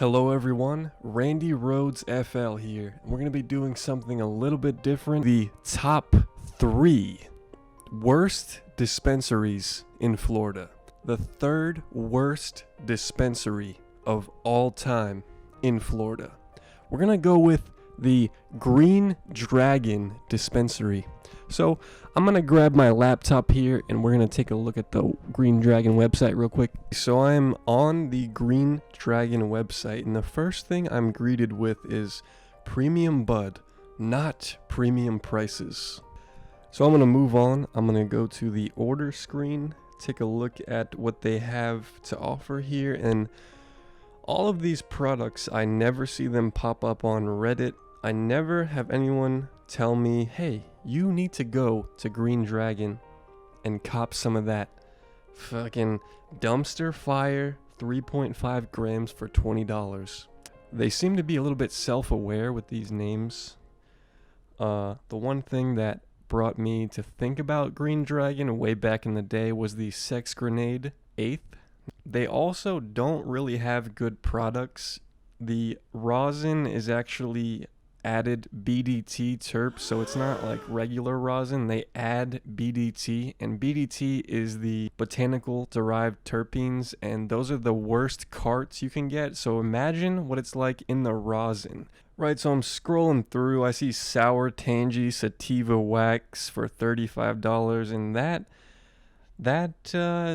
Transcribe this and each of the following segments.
Hello everyone, Randy Rhoads FL here. We're going to be doing something a little bit different. The top 3 worst dispensaries in Florida. The third worst dispensary of all time in Florida. We're going to go with the Green Dragon Dispensary. So I'm going to grab my laptop here and we're going to take a look at the Green Dragon website real quick. So I'm on the Green Dragon website and the first thing I'm greeted with is premium bud, not premium prices. So I'm going to move on. I'm going to go to the order screen, take a look at what they have to offer here, and all of these products, I never see them pop up on Reddit. I never have anyone tell me, hey, you need to go to Green Dragon and cop some of that fucking dumpster fire 3.5 grams for $20. They seem to be a little bit self-aware with these names. The one thing that brought me to think about Green Dragon way back in the day was the Sex Grenade 8th. They also don't really have good products. The rosin is actually added BDT terp, so it's not like regular rosin. They add BDT, and BDT is the botanical derived terpenes, and those are the worst carts you can get. So imagine what it's like in the rosin. Right, so I'm scrolling through, I see sour tangy sativa wax for $35, and that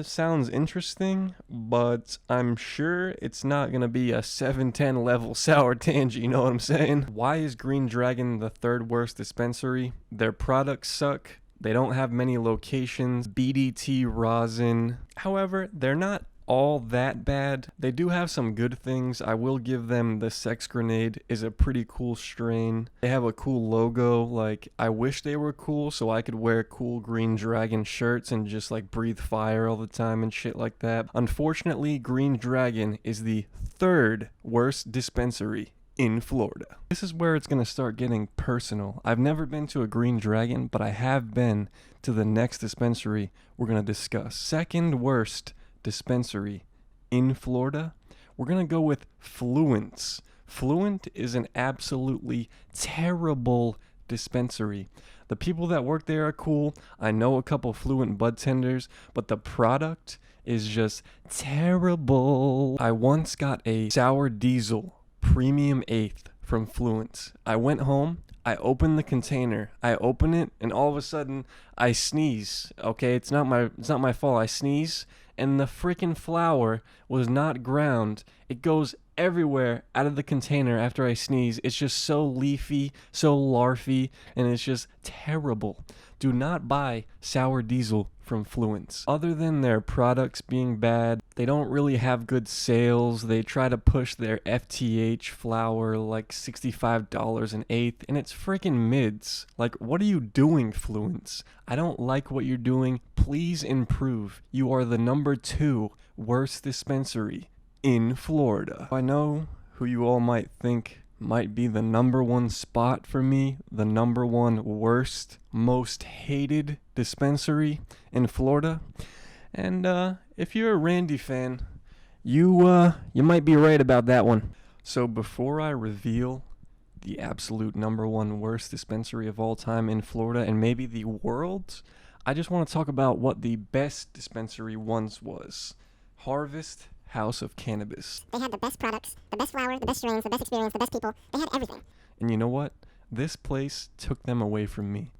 sounds interesting, but I'm sure it's not going to be a 710 level sour tangy, you know what I'm saying? Why is Green Dragon the third worst dispensary? Their products suck. They don't have many locations. BDT rosin. However, they're not all that bad. They do have some good things. I will give them the Sex Grenade is a pretty cool strain. They have a cool logo. Like, I wish they were cool so I could wear cool Green Dragon shirts and just like breathe fire all the time and shit like that. Unfortunately, Green Dragon is the third worst dispensary in Florida. This is where it's gonna start getting personal. I've never been to a Green Dragon, but I have been to the next dispensary we're gonna discuss. Second worst dispensary in Florida, we're gonna go with Fluent. Fluent is an absolutely terrible dispensary. The people that work there are cool. I know a couple Fluent bud tenders, but the product is just terrible. I once got a sour diesel premium 8th from Fluent. I went home, I opened the container, I open it, and all of a sudden I sneeze. Okay, it's not my fault. I sneeze and the freaking flour was not ground. It goes everywhere out of the container after I sneeze. It's just so leafy, so larfy, and it's just terrible. Do not buy sour diesel from Fluent. Other than their products being bad, they don't really have good sales. They try to push their FTH flour like $65 an eighth, and it's freaking mids. Like, what are you doing, Fluent? I don't like what you're doing. Please improve. You are the number 2 worst dispensary in Florida. I know who you all might think might be the number 1 spot for me, the number 1 worst, most hated dispensary in Florida. And if you're a Randy fan, you might be right about that one. So before I reveal the absolute number 1 worst dispensary of all time in Florida and maybe the world, I just want to talk about what the best dispensary once was. Harvest House of Cannabis. They had the best products, the best flower, the best strains, the best experience, the best people. They had everything. And you know what? This place took them away from me.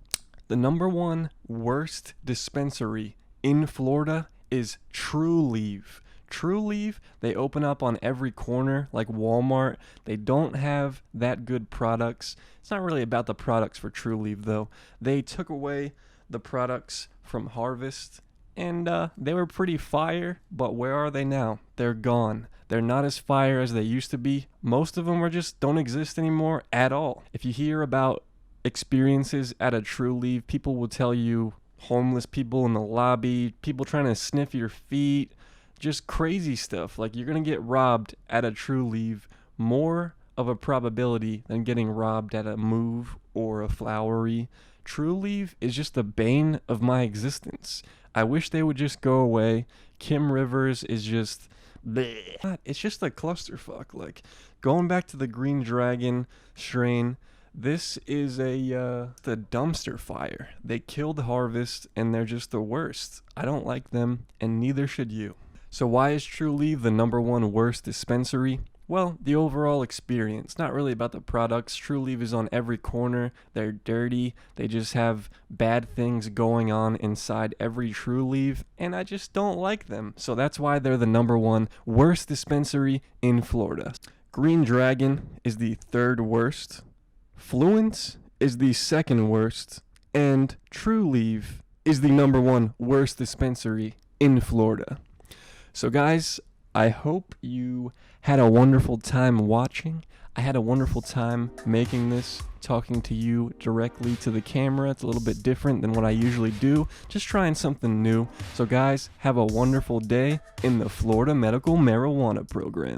The number 1 worst dispensary in Florida is Trulieve. Trulieve, they open up on every corner like Walmart. They don't have that good products. It's not really about the products for Trulieve though. They took away the products from Harvest, and they were pretty fire, but where are they now? They're gone. They're not as fire as they used to be. Most of them are just don't exist anymore at all. If you hear about experiences at a Trulieve, people will tell you homeless people in the lobby, people trying to sniff your feet, just crazy stuff. Like, you're gonna get robbed at a Trulieve more of a probability than getting robbed at a Move or a Flowery. Trulieve is just the bane of my existence. I wish they would just go away. Kim Rivers is just bleh. It's just a clusterfuck. Like, going back to the Green Dragon strain, this is the dumpster fire. They killed Harvest, and they're just the worst. I don't like them, and neither should you. So why is Trulieve the #1 worst dispensary? Well, the overall experience, not really about the products. Trulieve is on every corner. They're dirty. They just have bad things going on inside every Trulieve, and I just don't like them. So that's why they're the #1 worst dispensary in Florida. Green Dragon is the 3rd worst. Fluent is the 2nd worst. And Trulieve is the #1 worst dispensary in Florida. So guys, I hope you had a wonderful time watching. I had a wonderful time making this, talking to you directly to the camera. It's a little bit different than what I usually do, just trying something new. So guys, have a wonderful day in the Florida Medical Marijuana Program.